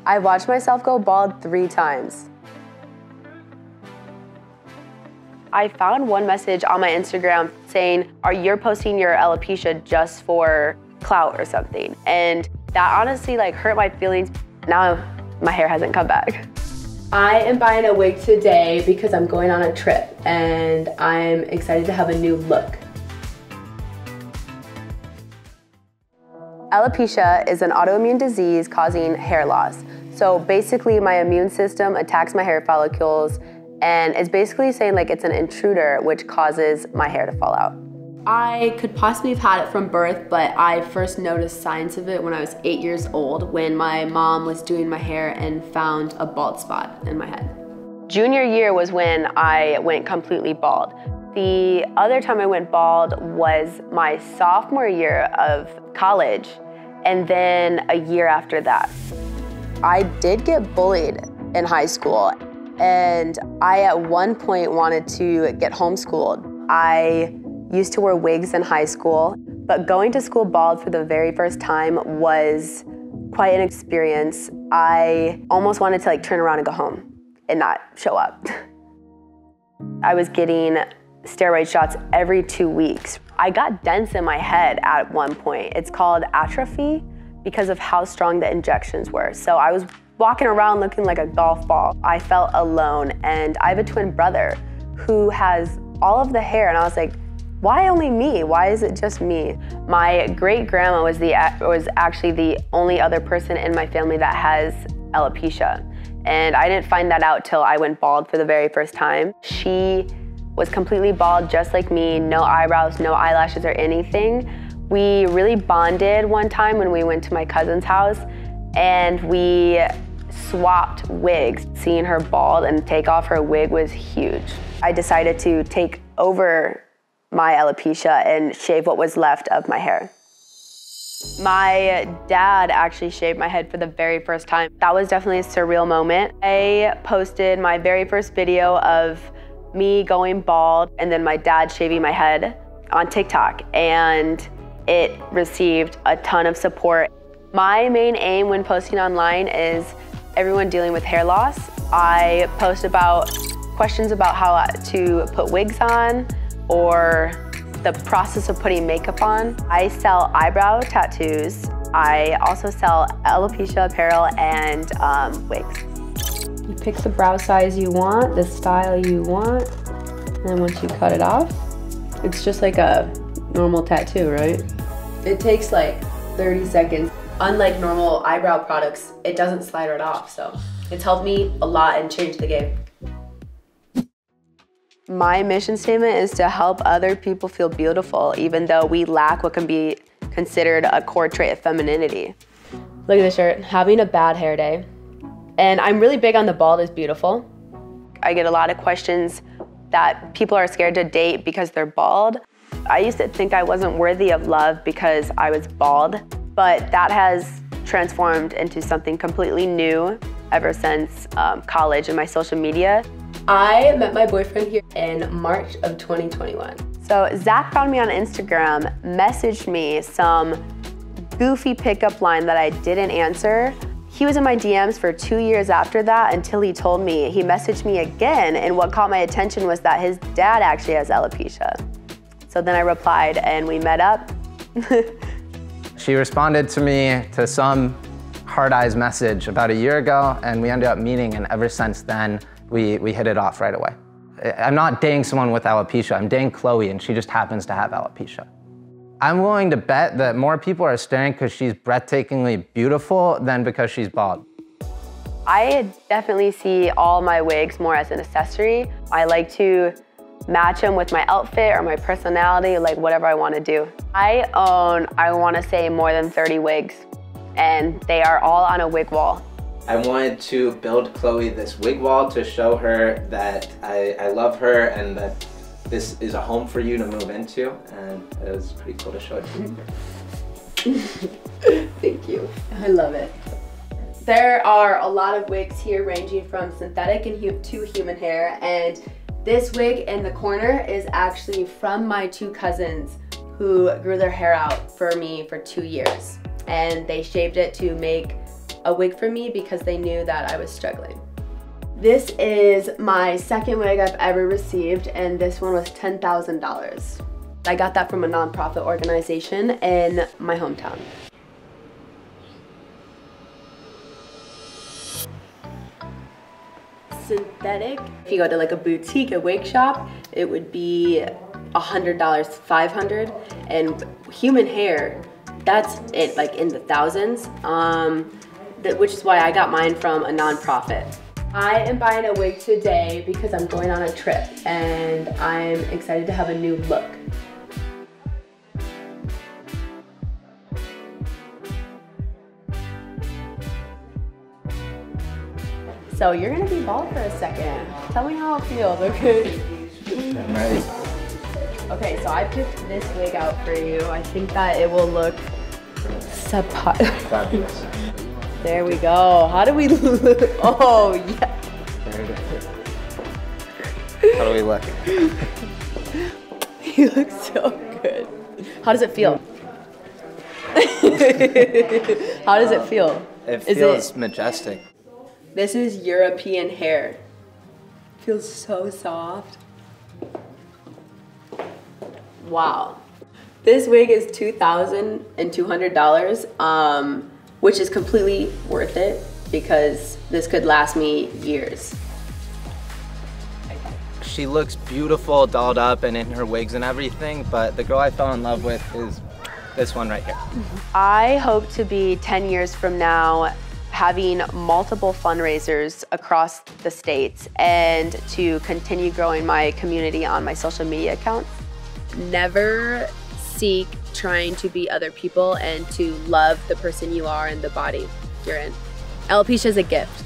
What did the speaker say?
I've watched myself go bald 3 times. I found one message on my Instagram saying, you're posting your alopecia just for clout or something. And that honestly like hurt my feelings. Now my hair hasn't come back. I am buying a wig today because I'm going on a trip and I'm excited to have a new look. Alopecia is an autoimmune disease causing hair loss. So basically my immune system attacks my hair follicles and it's basically saying like it's an intruder which causes my hair to fall out. I could possibly have had it from birth, but I first noticed signs of it when I was 8 years old when my mom was doing my hair and found a bald spot in my head. Junior year was when I went completely bald. The other time I went bald was my sophomore year of college, and then a year after that. I did get bullied in high school, and I at one point wanted to get homeschooled. I used to wear wigs in high school, but going to school bald for the very first time was quite an experience. I almost wanted to like turn around and go home and not show up. I was getting steroid shots every 2 weeks. I got dents in my head at one point. It's called atrophy because of how strong the injections were. So I was walking around looking like a golf ball. I felt alone, and I have a twin brother who has all of the hair, and I was like, why only me? Why is it just me? My great-grandma was actually the only other person in my family that has alopecia, and I didn't find that out till I went bald for the very first time. She was completely bald just like me, no eyebrows, no eyelashes or anything. We really bonded one time when we went to my cousin's house and we swapped wigs. Seeing her bald and take off her wig was huge. I decided to take over my alopecia and shave what was left of my hair. My dad actually shaved my head for the very first time. That was definitely a surreal moment. I posted my very first video of me going bald and then my dad shaving my head on TikTok, and it received a ton of support. My main aim when posting online is everyone dealing with hair loss. I post about questions about how to put wigs on or the process of putting makeup on. I sell eyebrow tattoos. I also sell alopecia apparel and wigs. You pick the brow size you want, the style you want, and then once you cut it off, it's just like a normal tattoo, right? It takes like 30 seconds. Unlike normal eyebrow products, it doesn't slide right off, so it's helped me a lot and changed the game. My mission statement is to help other people feel beautiful, even though we lack what can be considered a core trait of femininity. Look at this shirt, having a bad hair day. And I'm really big on the bald is beautiful. I get a lot of questions that people are scared to date because they're bald. I used to think I wasn't worthy of love because I was bald, but that has transformed into something completely new ever since college and my social media. I met my boyfriend here in March of 2021. So Zach found me on Instagram, messaged me some goofy pickup line that I didn't answer. He was in my DMs for 2 years after that until he told me. He messaged me again, and what caught my attention was that his dad actually has alopecia. So then I replied and we met up. She responded to me to some hard eyes message about a year ago, and we ended up meeting, and ever since then, we hit it off right away. I'm not dating someone with alopecia, I'm dating Chloe, and she just happens to have alopecia. I'm willing to bet that more people are staring because she's breathtakingly beautiful than because she's bald. I definitely see all my wigs more as an accessory. I like to match them with my outfit or my personality, like whatever I want to do. I own, I want to say, more than 30 wigs, and they are all on a wig wall. I wanted to build Chloe this wig wall to show her that I love her and that this is a home for you to move into, and it was pretty cool to show it to you. Thank you. I love it. There are a lot of wigs here ranging from synthetic and to human hair, and this wig in the corner is actually from my 2 cousins who grew their hair out for me for 2 years, and they shaved it to make a wig for me because they knew that I was struggling. This is my second wig I've ever received, and this one was $10,000. I got that from a nonprofit organization in my hometown. Synthetic. If you go to like a boutique, a wig shop, it would be $100, $500, and human hair, that's it, like in the thousands, which is why I got mine from a nonprofit. I am buying a wig today because I'm going on a trip and I'm excited to have a new look. So you're gonna be bald for a second. Tell me how it feels, okay? I'm ready. Okay, so I picked this wig out for you. I think that it will look Fabulous. There we go. How do we look? Oh, yeah. How do we look? You look so good. How does it feel? How does it feel? It feels majestic. This is European hair. Feels so soft. Wow. This wig is $2,200, which is completely worth it because this could last me years. She looks beautiful, dolled up, and in her wigs and everything, but the girl I fell in love with is this one right here. I hope to be 10 years from now having multiple fundraisers across the states and to continue growing my community on my social media accounts. Never seek trying to be other people and to love the person you are and the body you're in. Alopecia is a gift.